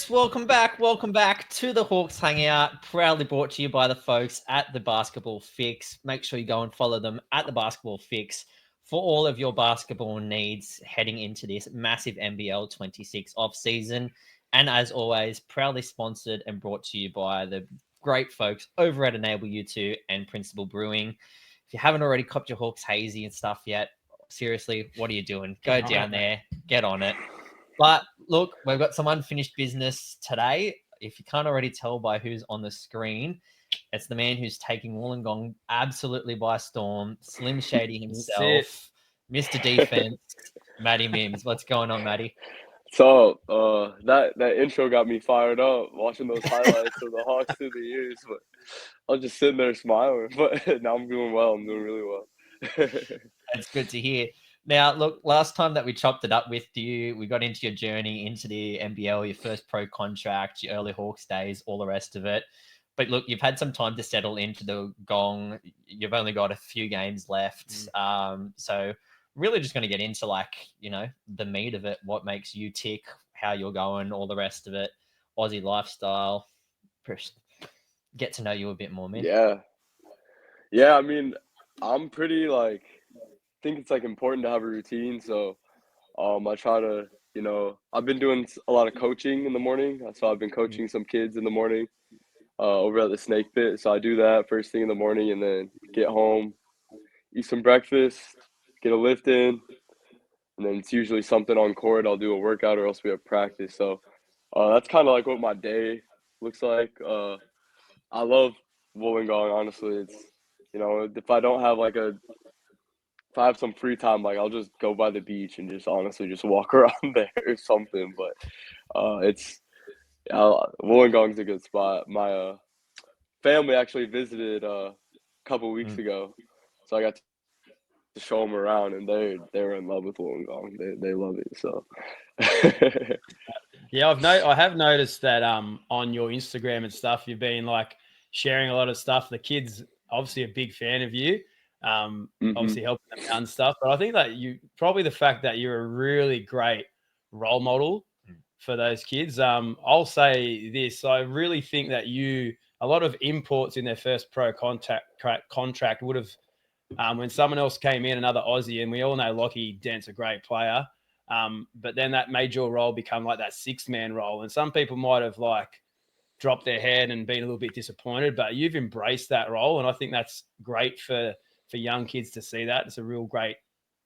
folks, welcome back to the Hawks Hangout, proudly brought to you by the folks at the Basketball Fix. Make sure you go and follow them at the Basketball Fix for all of your basketball needs heading into this massive NBL 26 off-season. And as always, proudly sponsored and brought to you by the great folks over at Enable U2 and Principal Brewing. If you haven't already copped your Hawks Hazy and stuff yet, seriously, what are you doing? Go down there, get on it. But look, we've got some unfinished business today. If you can't already tell by who's on the screen, it's the man who's taking Wollongong absolutely by storm, Slim Shady himself, Mr. Defense, Matty Mims. What's going on, Matty? So that intro got me fired up watching those highlights of the Hawks through the years, but I was just sitting there smiling. But now I'm doing well. I'm doing really well. That's good to hear. Now, look, last time that we chopped it up with you, we got into your journey into the NBL, your first pro contract, your early Hawks days, all the rest of it. But look, you've had some time to settle into the Gong. You've only got a few games left. So really just going to get into the meat of it, what makes you tick, how you're going, all the rest of it, Aussie lifestyle. Get to know you a bit more, man. Yeah. I mean, I'm pretty think it's important to have a routine. So I try to, I've been doing a lot of coaching in the morning. So I've been coaching some kids in the morning over at the Snake Pit. So I do that first thing in the morning and then get home, eat some breakfast, get a lift in, and then it's usually something on court. I'll do a workout or else we have practice. So that's kind of like what my day looks like. I love Wollongong, honestly. It's, if I don't have if I have some free time, I'll just go by the beach and just honestly just walk around there or something. But Wollongong's a good spot. My family actually visited a couple weeks ago, so I got to show them around, and they were in love with Wollongong. They love it. So yeah, I have noticed that on your Instagram and stuff, you've been sharing a lot of stuff. The kids obviously a big fan of you. Obviously helping them out and stuff. But I think that probably the fact that you're a really great role model for those kids. I'll say this. I really think that a lot of imports in their first pro contract would have, when someone else came in, another Aussie, and we all know Lockie Dent's a great player. But then that made your role become like that 6-man role. And some people might have dropped their head and been a little bit disappointed, but you've embraced that role. And I think that's great for young kids to see that. It's a real great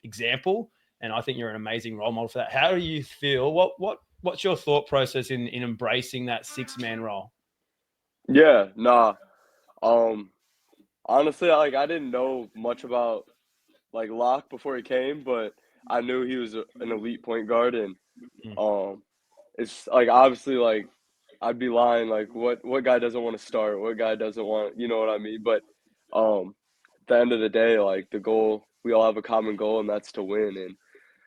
example. And I think you're an amazing role model for that. How do you feel? What's your thought process in embracing that 6-man role? Yeah, nah. Honestly, I didn't know much about Locke before he came, but I knew he was an elite point guard, and it's obviously I'd be lying. What guy doesn't want to start? What guy doesn't want? You know what I mean? But at the end of the day, the goal, we all have a common goal, and that's to win.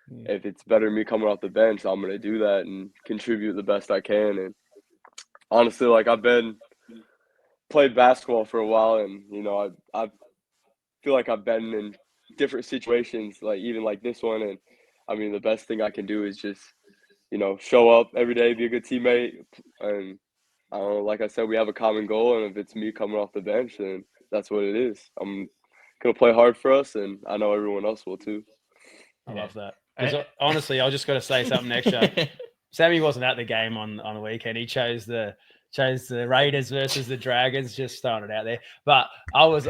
And if it's better me coming off the bench, I'm gonna do that and contribute the best I can. And honestly, I've been played basketball for a while, and I feel like I've been in different situations, even this one. And I mean, the best thing I can do is just show up every day, be a good teammate, and I don't know, like I said, we have a common goal, and if it's me coming off the bench, then that's what it is. I'm gonna play hard for us, and I know everyone else will too. I love that. Because honestly, I just got to say something extra. Sammy wasn't at the game on the weekend. He chose the Raiders versus the Dragons. Just throwing it out there. But I was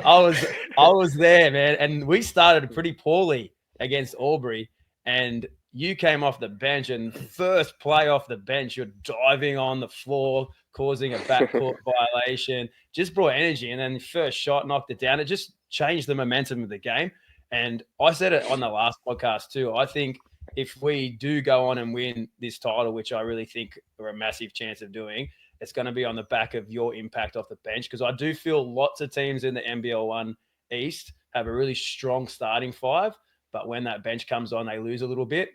there, man, and we started pretty poorly against Albury, and you came off the bench, and first play off the bench, you're diving on the floor, causing a backcourt violation. Just brought energy, and then first shot knocked it down. It just changed the momentum of the game. And I said it on the last podcast too. I think if we do go on and win this title, which I really think we're a massive chance of doing, it's going to be on the back of your impact off the bench. Because I do feel lots of teams in the NBL1 East have a really strong starting five, but when that bench comes on, they lose a little bit.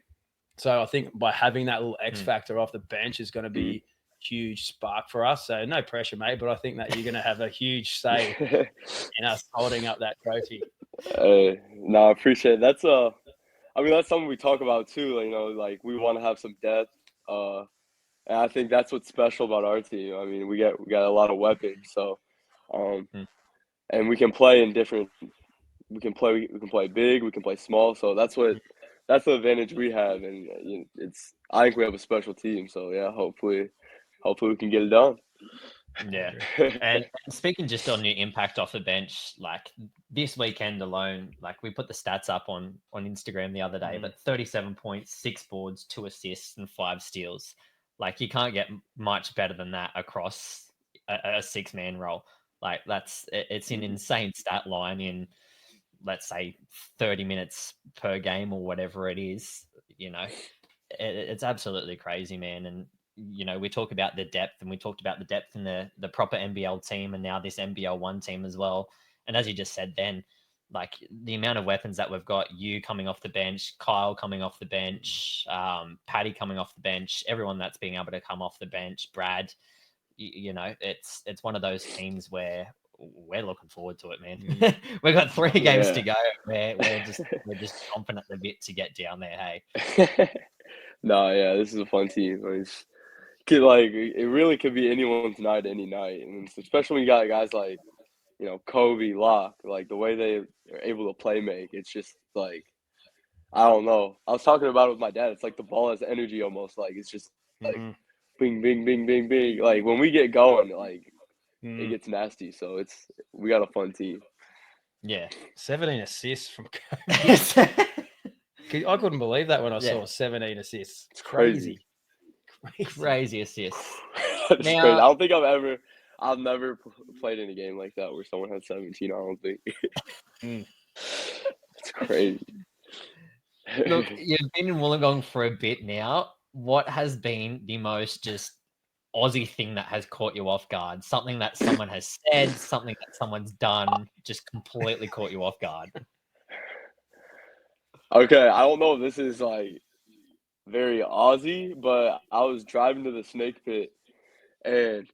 So I think by having that little X factor off the bench is going to be huge spark for us. So no pressure, mate, but I think that you're going to have a huge say in us holding up that trophy. No, I appreciate it. That's that's something we talk about too. We want to have some depth. And I think that's what's special about our team. I mean, we got a lot of weapons, so and we can play in different. We can play big, we can play small. So that's the advantage we have, and I think we have a special team. So yeah, hopefully we can get it done. Yeah. And speaking just on your impact off the bench, like this weekend alone, like we put the stats up on Instagram the other day, but 37 points, 6 boards, 2 assists, and 5 steals. Like you can't get much better than that across a 6-man role. Like it's an insane stat line in, let's say, 30 minutes per game or whatever it is. It's absolutely crazy, man. And we talk about the depth, and we talked about the depth in the proper NBL team, and now this NBL1 team as well. And as you just said then, like the amount of weapons that we've got, you coming off the bench, Kyle coming off the bench, Paddy coming off the bench, everyone that's being able to come off the bench, Brad, it's one of those teams where we're looking forward to it, man. We've got 3 games to go. We're just chomping at the bit to get down there. Hey. No, yeah, this is a fun team. It really could be anyone's night any night, and especially when you got guys like Kobe, Locke, like the way they are able to play make. It's just like, I don't know. I was talking about it with my dad. It's like the ball has energy almost. Like it's just like bing, bing, bing, bing, bing. Like when we get going, like it gets nasty. So we got a fun team. Yeah, 17 assists from Kobe. I couldn't believe that when I saw 17 assists. It's crazy. Crazy assists. That's crazy. I don't think I've never played in a game like that where someone had 17. I don't think. It's crazy. Look, you've been in Wollongong for a bit now. What has been the most just Aussie thing that has caught you off guard? Something that someone has said, something that someone's done, just completely caught you off guard. Okay, I don't know if this is like very Aussie, but I was driving to the snake pit, and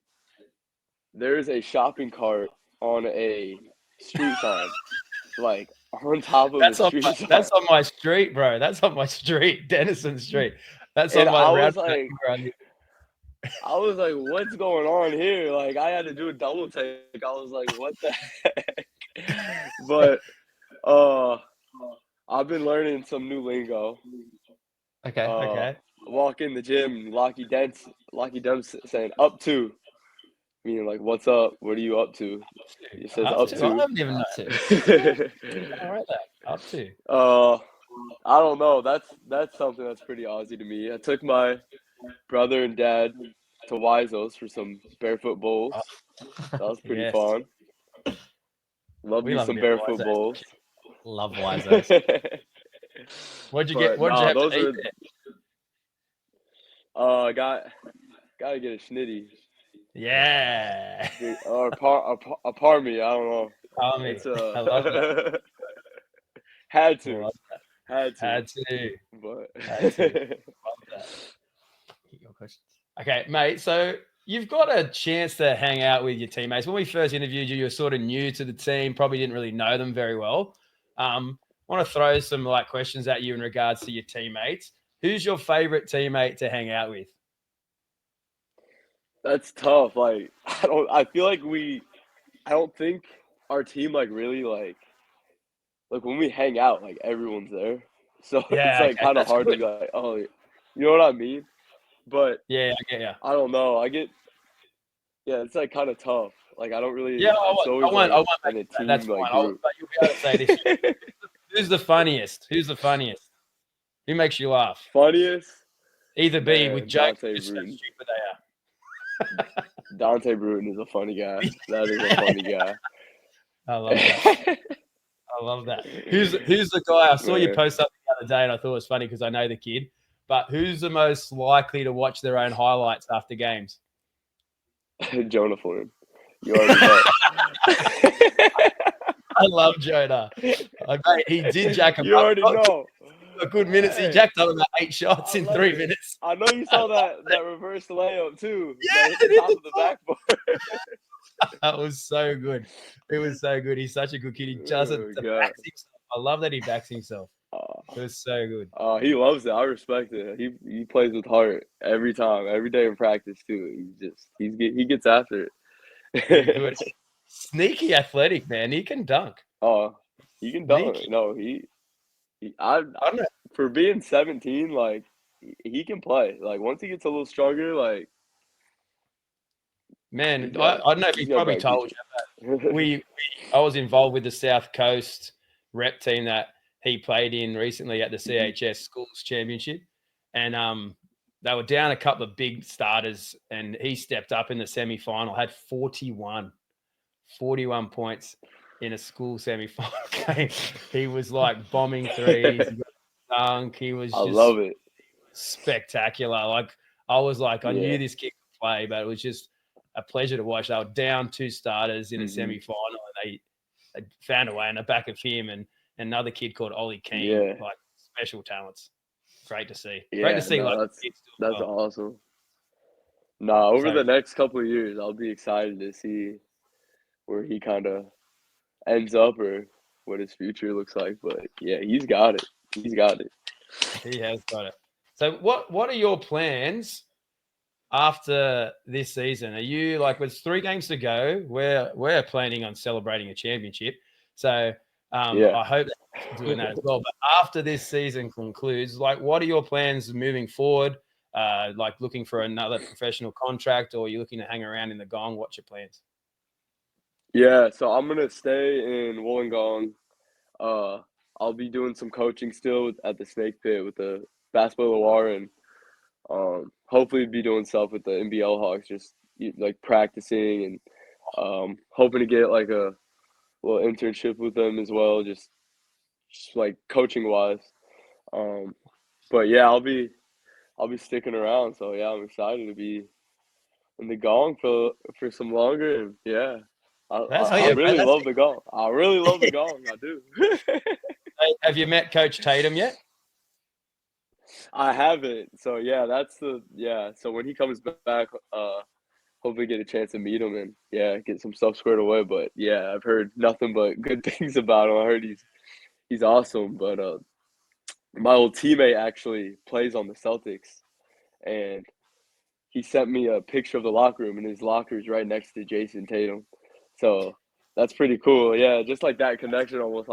there's a shopping cart on a street sign, like on top of a street sign. That's on my street, bro. That's on my street, Denison Street. That's on my route. I was like, what's going on here? Like, I had to do a double take. I was like, what the heck? But I've been learning some new lingo. Okay. Walk in the gym, Lockie Dent's saying up to, meaning like, what's up? What are you up to? He says up to. I haven't even noticed. Up to. I don't know. That's something that's pretty Aussie to me. I took my brother and dad to Wiseau's for some barefoot bowls. That was pretty fun. Love me some barefoot bowls. Love Wiseau's. What'd you get? What'd you have to eat there? Gotta get a schnitty. Yeah. Or a parmy. I don't know. Parmy. I love that. Had to. Had to. Love that. Your questions. Okay, mate. So you've got a chance to hang out with your teammates. When we first interviewed you, you were sort of new to the team, probably didn't really know them very well. I want to throw some questions at you in regards to your teammates. Who's your favorite teammate to hang out with? That's tough. Like, I feel like I don't think our team really when we hang out, everyone's there. So it's kind of hard to be like, oh, you know what I mean? But yeah, I get you. I don't know. It's kind of tough. I don't really. Yeah, I won't in a team that's fine. group. But you'll be able to say this. Who's the funniest? Who makes you laugh? Funniest? Either be with Jake. Dante Just Bruton. how stupid they are. Dante Bruton is a funny guy. That is a funny guy. I love that. I love that. Who's the guy? I saw you post something the other day, and I thought it was funny because I know the kid. But who's the most likely to watch their own highlights after games? Jonah Flynn. You already know. I love Jonah. Mate, he did jack him up. You already know. A good minutes. He jacked up about 8 shots in 3 minutes. I know you saw that reverse layup too. Yeah, it hit the top of the backboard. That was so good. It was so good. He's such a good kid. He doesn't backs himself. I love that he backs himself. It was so good. He loves it. I respect it. He plays with heart every time, every day in practice too. He gets after He's good. it. Sneaky athletic, man. He can dunk. He can dunk. Sneaky. No, I don't know. for being 17, like he can play. Like once he gets a little stronger, like Man, he's I got- don't know if he he's got a probably bright told you, future. but I was involved with the South Coast rep team that he played in recently at the Mhm. CHS Schools Championship, and they were down a couple of big starters, and he stepped up in the semi-final, had 41 points in a school semi-final game. He was like bombing threes, he got a dunk. He was I just love it. spectacular. Like I was like, I Yeah. knew this kid could play, but it was just a pleasure to watch. They were down 2 starters in a Mhm. semi-final, and they found a way in the back of him and another kid called Ollie Keane, Yeah. like special talents. Great to see. Yeah, Great to see. no, Like that's kids doing well. awesome. Nah, over So- the next couple of years, I'll be excited to see where he kind of ends up or what his future looks like. But yeah, he's got it. He's got it. He has got it. So what are your plans after this season? Are you like with 3 games to go? We're planning on celebrating a championship. So Yeah. I hope they're doing that as well. But after this season concludes, like what are your plans moving forward? Like looking for another professional contract, or are you looking to hang around in the Gong? What's your plans? Yeah, so I'm gonna stay in Wollongong. I'll be doing some coaching still at the Snake Pit with the basketball Illawarra, and hopefully be doing stuff with the NBL Hawks, just like practicing and hoping to get like a little internship with them as well, just like coaching wise. But yeah, I'll be sticking around. So yeah, I'm excited to be in the Gong for some longer, and yeah. That's I good, really man. love the Gong. I really love the Gong. I do. Hey, have you met Coach Tatum yet? I haven't. So yeah, So when he comes back, hopefully get a chance to meet him and yeah, get some stuff squared away. But yeah, I've heard nothing but good things about him. I heard he's awesome. But my old teammate actually plays on the Celtics, and he sent me a picture of the locker room, and his locker is right next to Jason Tatum. So that's pretty cool. Yeah, just like that connection almost.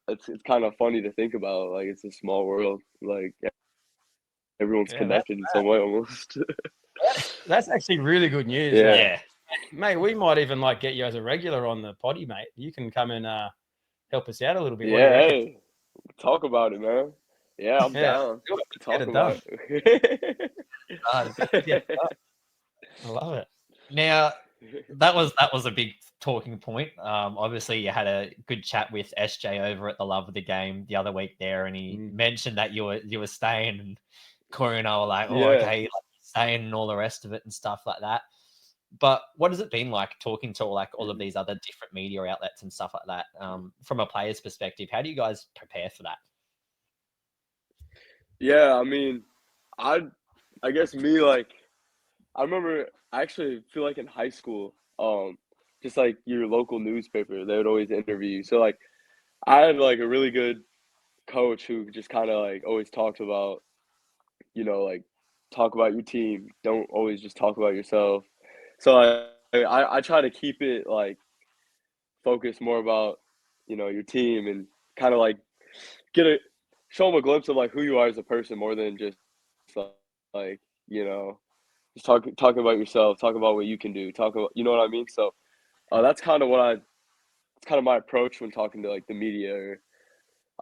It's kind of funny to think about. Like it's a small world. Like everyone's Yeah, connected in some way almost. That's actually really good news. Yeah. Yeah. Mate, we might even like get you as a regular on the potty, mate. You can come and help us out a little bit. What do you Yeah, reckon? hey, talk about it, man. Yeah, I'm Yeah, down. do it. Talk Get it about done. it. Yeah, I love it. Now, that was a big talking point. Obviously, you had a good chat with SJ over at the Love of the Game the other week there, and he mentioned that you were staying, and Corey and I were like, "Oh, Yeah. okay, like staying and all the rest of it and stuff like that." But what has it been like talking to like all of these other different media outlets and stuff like that? From a player's perspective, how do you guys prepare for that? Yeah, I mean, I guess me like I remember I actually feel like in high school, just like your local newspaper, they would always interview you. So like I had like a really good coach who just kind of like always talked about, like talk about your team. Don't always just talk about yourself. So I try to keep it like focused more about, your team and kind of like show them a glimpse of like who you are as a person more than just like, just talking about yourself, talk about what you can do, talk about, you know what I mean? So that's kind of it's kind of my approach when talking to like the media or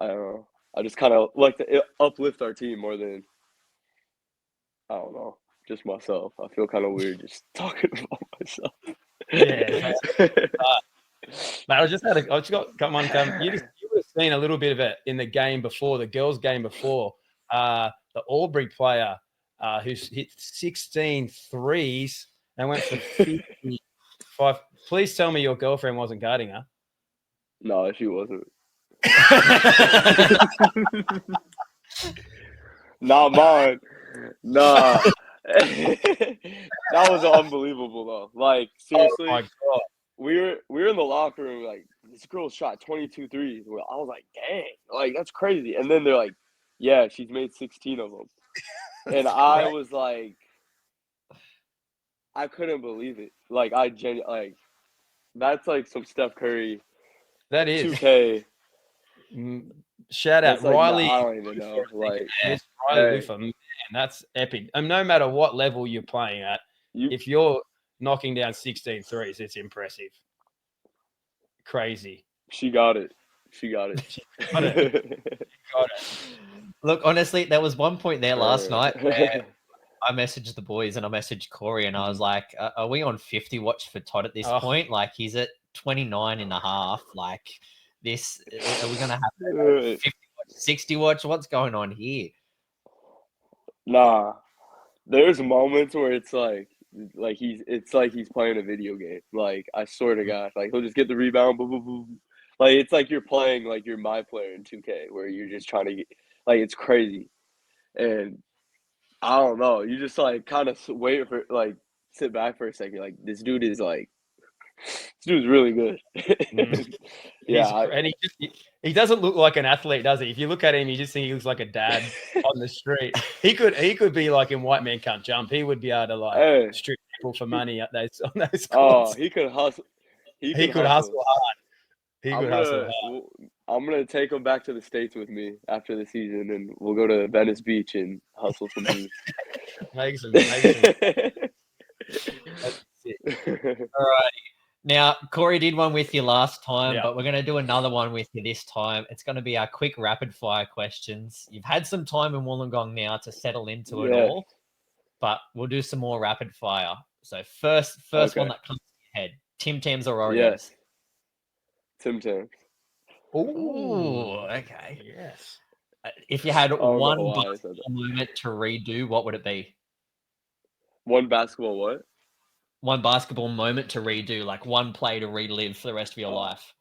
I don't know. I just kind of like to uplift our team more than I don't know, just myself. I feel kind of weird just talking about myself. Yeah. Mate, I just got come on, come. You would have seen a little bit of it in the game before, the girls' game before. The Albury player who's hit 16 threes and went for 55. Please tell me your girlfriend wasn't guarding her. No, she wasn't. Not mine. Nah. That was unbelievable though. Like seriously, Oh my God. we were in the locker room like this girl shot 22 threes. Well, I was like, dang, like that's crazy. And then they're like, yeah, she's made 16 of them. And I was like, I couldn't believe it. Like like that's like some Steph Curry. That is 2K. Shout out Like, Riley. I don't even know. Like, Riley Luther, man, that's epic. And no matter what level you're playing at, if you're knocking down 16 threes, it's impressive. Crazy. She got it. She got it. She got it. Look, honestly, there was one point there last night where I messaged the boys and I messaged Corey and I was like, are we on 50 watch for Todd at this point? Like, he's at 29 and a half. Like, this, are we going to have 50 watch, 60 watch? What's going on here? Nah. There's moments where it's like he's playing a video game. Like, I swear to God, like he'll just get the rebound, boom, boom, boom. Like, it's like you're playing like you're my player in 2K, where you're just trying to get, like, it's crazy. And I don't know, you just like kind of wait for, like, sit back for a second. Like, this dude's really good. Yeah, and he doesn't look like an athlete, does he? If you look at him, you just think he looks like a dad on the street. He could be like in White Man Can't Jump. He would be able to like strip people for money on those courts. Oh, he could hustle. He could hustle hard. I'm gonna take him back to the States with me after the season, and we'll go to Venice Beach and hustle some dudes. Makes him. All right. Now, Corey did one with you last time, but we're going to do another one with you this time. It's going to be our quick rapid fire questions. You've had some time in Wollongong now to settle into it all, but we'll do some more rapid fire. So first one that comes to your head, Tim Tams or Oreos? Yes. Tim Tams. Ooh, okay. Yes. If you had one basketball moment to redo, what would it be? One basketball what? One basketball moment to redo, like one play to relive for the rest of your life.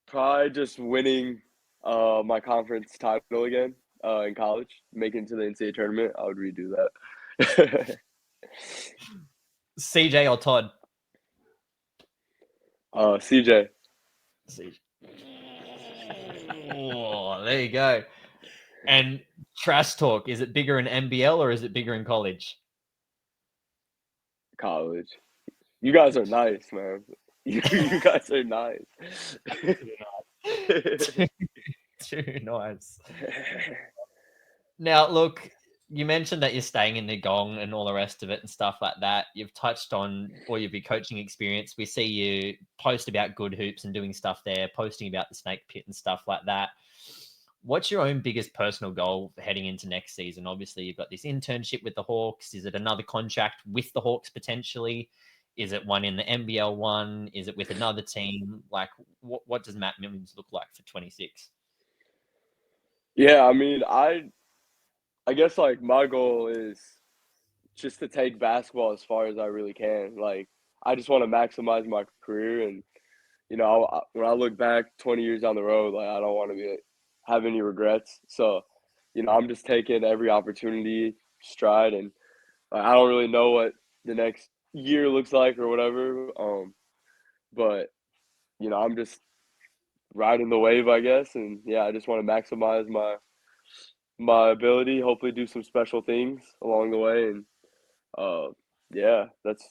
Probably just winning my conference title again in college, making it to the NCAA tournament. I would redo that. CJ or Todd? CJ. Oh, there you go. And trash talk, is it bigger in NBL or is it bigger in college? College. You guys are nice, man. You guys are nice. Too nice. Now, look, you mentioned that you're staying in the Gong and all the rest of it and stuff like that. You've touched on all of your coaching experience. We see you post about Good Hoops and doing stuff there, posting about the Snake Pit and stuff like that. What's your own biggest personal goal heading into next season? Obviously, you've got this internship with the Hawks. Is it another contract with the Hawks potentially? Is it one in the NBL1? Is it with another team? Like, what does Matt Mims look like for 26? Yeah, I mean, I guess, like, my goal is just to take basketball as far as I really can. Like, I just want to maximize my career, and, you know, when I look back 20 years down the road, like, I don't want to have any regrets. So, you know, I'm just taking every opportunity stride, and I don't really know what the next year looks like or whatever. But, you know, I'm just riding the wave, I guess. And yeah, I just want to maximize my ability, hopefully do some special things along the way. And yeah, that's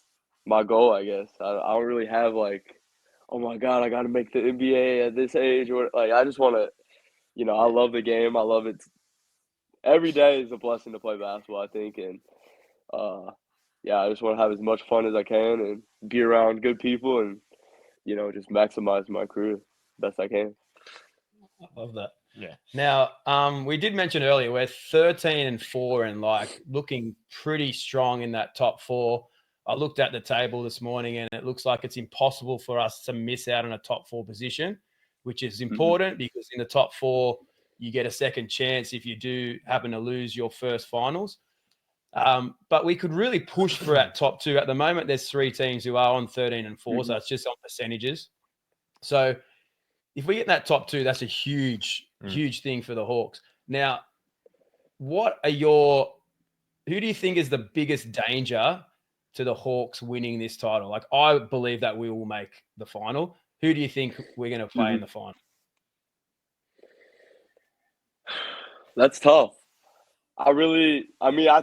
my goal, I guess. I don't really have like, oh my God, I got to make the NBA at this age, or like, I just want to, you know, I love the game. I love it. Every day is a blessing to play basketball, I think. And yeah, I just want to have as much fun as I can and be around good people and, you know, just maximize my career best I can. I love that. Yeah. Now, we did mention earlier we're 13-4 and like looking pretty strong in that top 4. I looked at the table this morning and it looks like it's impossible for us to miss out on a top 4 position, which is important because in the top 4, you get a second chance if you do happen to lose your first finals. But we could really push for that top 2. At the moment, there's 3 teams who are on 13-4, so it's just on percentages. So if we get that top 2, that's a huge thing for the Hawks. Now, who do you think is the biggest danger to the Hawks winning this title? Like, I believe that we will make the final. Who do you think we're going to play in the final? That's tough. I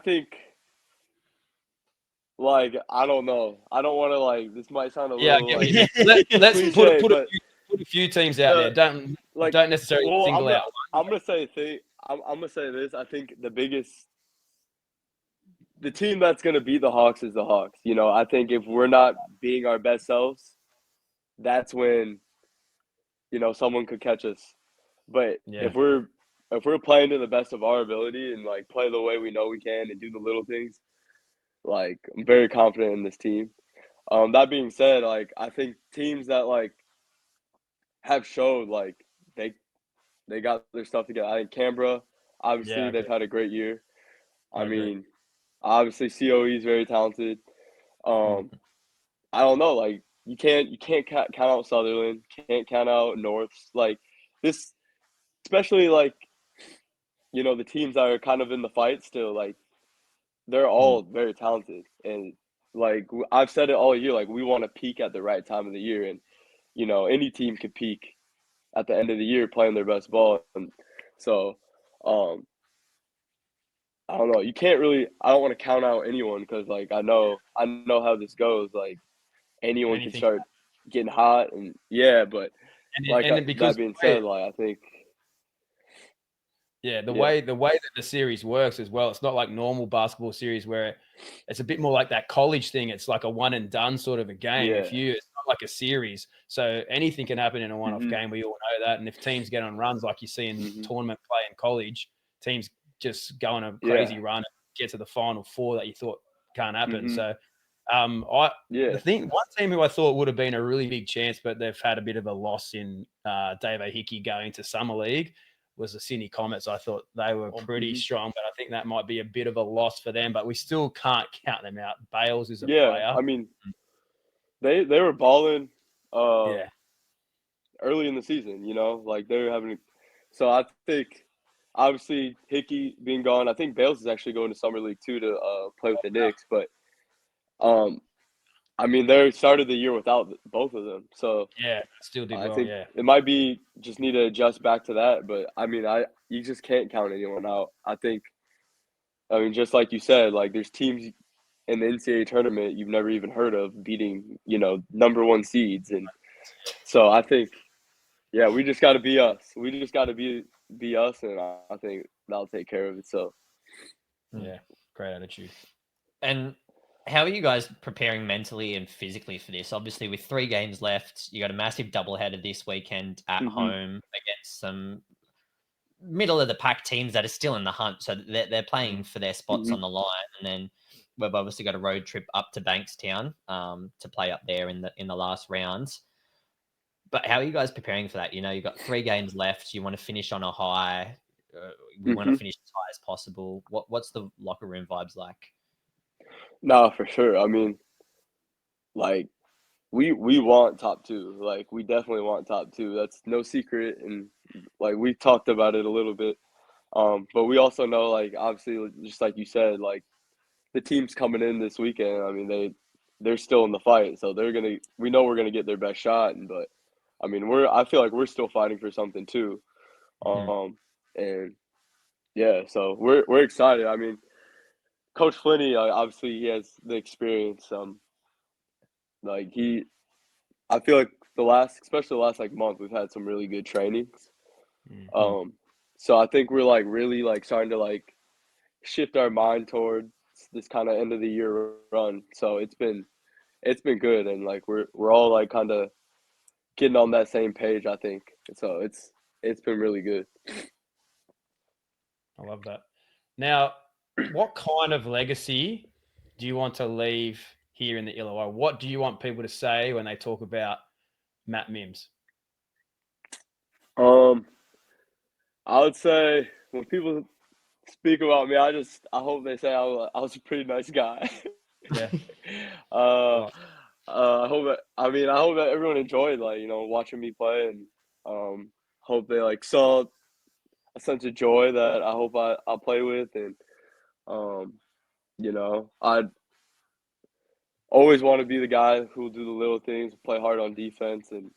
think, like, I don't know. I don't want to, like, this might sound a little, like, let's cliche, put a few teams out there. Don't necessarily single out. I'm gonna say this. I think the team that's gonna beat the Hawks is the Hawks. You know, I think if we're not being our best selves, that's when, you know, someone could catch us. But if we're playing to the best of our ability and, like, play the way we know we can and do the little things, like, I'm very confident in this team. That being said, like, I think teams that, like, have showed, like, they got their stuff together. I think Canberra, obviously, they've had a great year. I mean, obviously, COE is very talented. I don't know, like, you can't count out Sutherland, can't count out Norths. Like, this, especially, like, you know, the teams that are kind of in the fight still, like, they're all very talented. And, like, I've said it all year, like, we want to peak at the right time of the year. And, you know, any team could peak at the end of the year playing their best ball. And so, I don't know. I don't want to count out anyone because, like, I know how this goes. Like, anyone can start getting hot. And, but, that being said, like, I think – the way that the series works as well, it's not like normal basketball series where it's a bit more like that college thing. It's like a one and done sort of a game. It's not like a series, so anything can happen in a one-off game. We all know that. And if teams get on runs like you see in tournament play in college, teams just go on a crazy run and get to the Final Four that you thought can't happen. So, one team who I thought would have been a really big chance, but they've had a bit of a loss in Dave Hickey going to Summer League, was the Sydney Comets. I thought they were pretty strong, but I think that might be a bit of a loss for them. But we still can't count them out. Bales is a player. I mean, they were balling early in the season, you know? Like, they were having – so I think, obviously, Hickey being gone, I think Bales is actually going to Summer League too to play with the Knicks. But, I mean, they started the year without both of them. So still did I well, think it might be just need to adjust back to that. But, I mean, you just can't count anyone out. I mean, just like you said, like, there's teams in the NCAA tournament you've never even heard of beating, you know, number one seeds. And so I think, we just got to be us. We just got to be us, and I think that'll take care of it. So, great attitude. And how are you guys preparing mentally and physically for this? Obviously, with 3 games left, you got a massive doubleheader this weekend at home against some middle of the pack teams that are still in the hunt. So they're playing for their spots on the line. And then we've obviously got a road trip up to Bankstown to play up there in the last rounds. But how are you guys preparing for that? You know, you've got 3 games left. You want to finish on a high. We want to finish as high as possible. What's the locker room vibes like? No, for sure. I mean, like, we want top 2. Like, we definitely want top 2. That's no secret. And, like, we talked about it a little bit. But we also know, like, obviously, just like you said, like, the teams coming in this weekend, I mean, they're still in the fight. So we know we're gonna get their best shot. But I mean, I feel like we're still fighting for something too. And so we're excited. I mean, Coach Flinney, obviously he has the experience. Like, I feel like especially the last like month, we've had some really good trainings. So I think we're like really like starting to like shift our mind towards this kind of end of the year run. So it's been good, and like we're all like kind of getting on that same page, I think. So it's been really good. I love that. Now, what kind of legacy do you want to leave here in the Illawarra? What do you want people to say when they talk about Matt Mims? I would say when people speak about me, I hope they say I was a pretty nice guy. Yeah. I hope that everyone enjoyed, like, you know, watching me play, and hope they like saw a sense of joy that I hope I'll play with. And you know, always want to be the guy who will do the little things, play hard on defense, and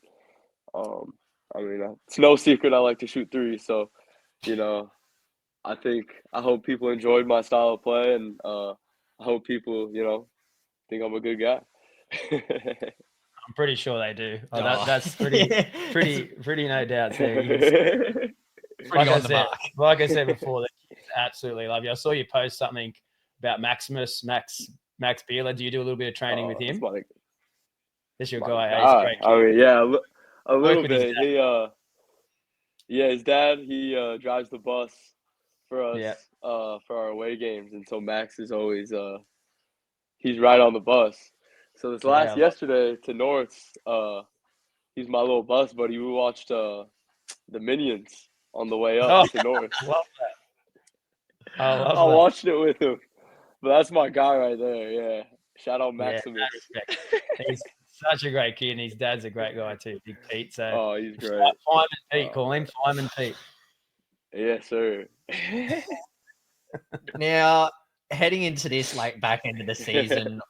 I mean, it's no secret I like to shoot threes. So, you know, I hope people enjoyed my style of play, and I hope people, think I'm a good guy. I'm pretty sure they do. Oh, Oh. that's pretty no doubt there. Pretty on the mark. Like I said before, the kids absolutely love you. I saw you post something about Max Beeler. Do you do a little bit of training with him? That's your guy. He's a great kid. I mean, yeah, a Work little with his bit. His dad, he drives the bus for us for our away games, and so Max is always he's right on the bus. So yesterday to North, he's my little bus buddy. We watched the Minions on the way up to North. Love that. I watched it with him. But that's my guy right there. Yeah, shout out Maximus. Yeah, he's such a great kid, and his dad's a great guy too, Big Pete. So he's great. Fireman Pete, call him Fireman Pete. Yes, sir. Now, heading into this back end of the season,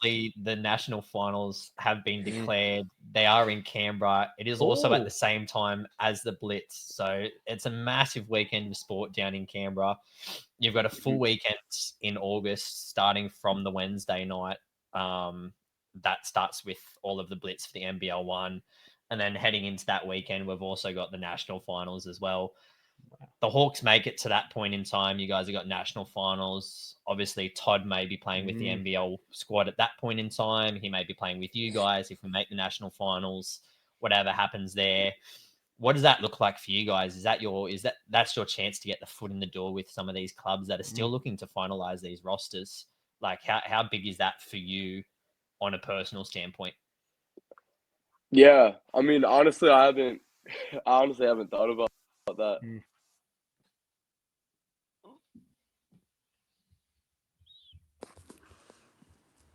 obviously the national finals have been declared. They are in Canberra. It is also at the same time as the Blitz. So it's a massive weekend of sport down in Canberra. You've got a full weekend in August, starting from the Wednesday night. That starts with all of the Blitz for the NBL1. And then heading into that weekend, we've also got the national finals as well. The Hawks make it to that point in time. You guys have got national finals. Obviously, Todd may be playing with the NBL squad at that point in time. He may be playing with you guys if we make the national finals. Whatever happens there, what does that look like for you guys? That's your chance to get the foot in the door with some of these clubs that are still looking to finalize these rosters? Like, how big is that for you on a personal standpoint? Yeah, I mean, honestly, I haven't thought about that.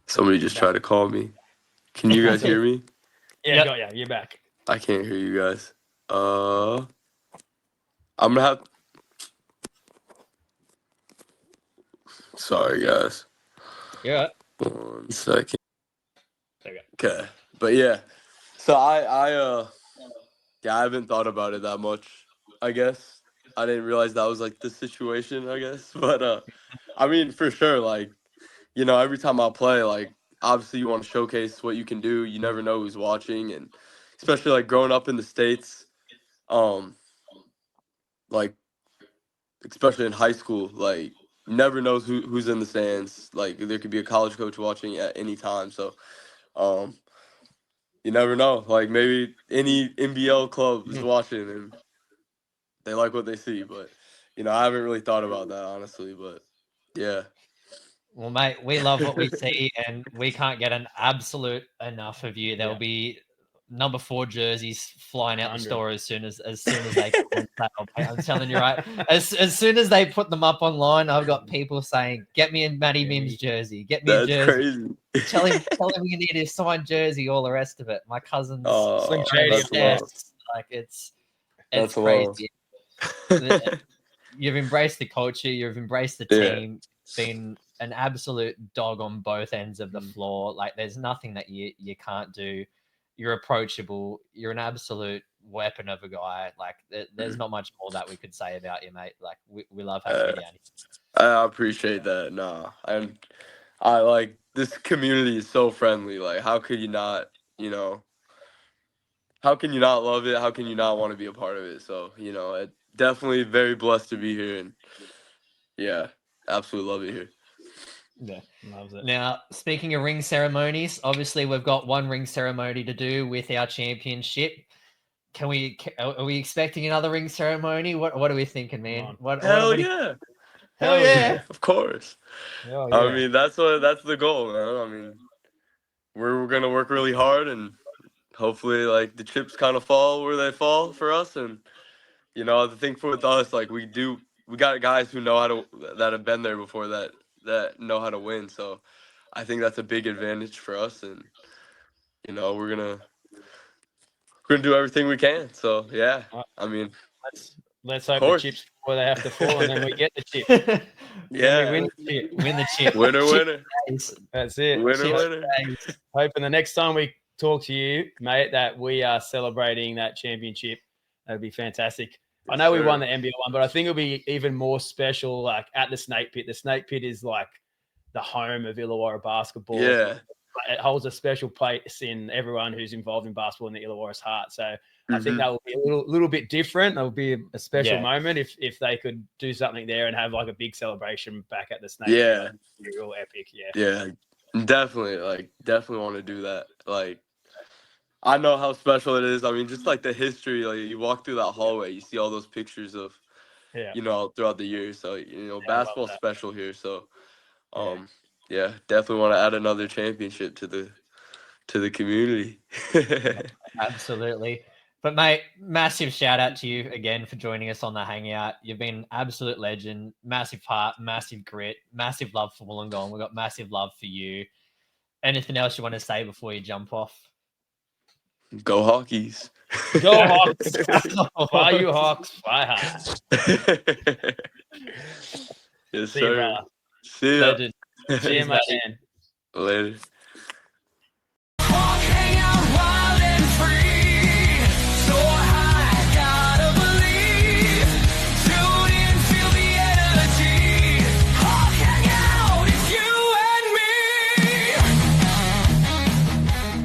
Somebody just tried to call me. Can you guys hear me? Yeah, got you. You're back. I can't hear you guys. I'm gonna have. Sorry, guys. Yeah. 1 second. There we go. Okay, but yeah. So I haven't thought about it that much. I guess I didn't realize that was the situation. I guess, but I mean, for sure, every time I play, obviously you want to showcase what you can do. You never know who's watching, and especially growing up in the States, especially in high school, you never knows who's in the stands. There could be a college coach watching at any time, so you never know. Maybe any NBL club is watching and they like what they see, but I haven't really thought about that honestly, but yeah. Well, mate, we love what we see, and we can't get an absolute enough of you. There'll be number 4 jerseys flying out the store as soon as they come on sale. I'm telling you, right? As soon as they put them up online, I've got people saying, "Get me a Matty Mims jersey. Get me a jersey." Crazy. Tell him you need a signed jersey. All the rest of it. My cousins, it's crazy. You've embraced the culture. You've embraced the team. Been an absolute dog on both ends of the floor. There's nothing that you can't do. You're approachable. You're an absolute weapon of a guy. There's not much more that we could say about you, mate. We love having you down here. I appreciate that. No, and I this community is so friendly. How could you not? How can you not love it? How can you not want to be a part of it? So definitely very blessed to be here, and yeah, absolutely love it here. Yeah, loves it. Now, speaking of ring ceremonies, obviously we've got one ring ceremony to do with our championship. Are we expecting another ring ceremony? What are we thinking, man? Hell yeah! Of course. Hell yeah. I mean, that's the goal, man. I mean, we're gonna work really hard, and hopefully, the chips kind of fall where they fall for us. And the thing with us, we got guys who know that have been there before that know how to win. So I think that's a big advantage for us, and we're gonna do everything we can. So yeah, I mean, let's hope the chips before they have to fall, and then we get the chip. Yeah, we win the chip. Win the chip. winner, Chip winner. days. That's it. Winner, Chip winner. days. Hoping the next time we talk to you, mate, that we are celebrating that championship. That'd be fantastic. I know we won the NBL1, but I think it'll be even more special, like at the Snake Pit. The Snake Pit is like the home of Illawarra basketball. Yeah. It holds a special place in everyone who's involved in basketball in the Illawarra's heart. So I think that will be a little bit different. It will be a special moment if they could do something there and have like a big celebration back at the Snake Pit. Yeah. It'd be real epic. Yeah. Yeah. Definitely. Definitely want to do that. I know how special it is. I mean, just like the history, you walk through that hallway, you see all those pictures of, throughout the years. So, basketball's special here. So, definitely want to add another championship to the community. Absolutely. But mate, massive shout out to you again for joining us on the Hangout. You've been an absolute legend, massive heart, massive grit, massive love for Wollongong. We've got massive love for you. Anything else you want to say before you jump off? Go Hawkies. Go Hawks. Fly you Hawks. Fly high. Yes, See sir. you, brother. See ya. Legend. See you, my man. Later.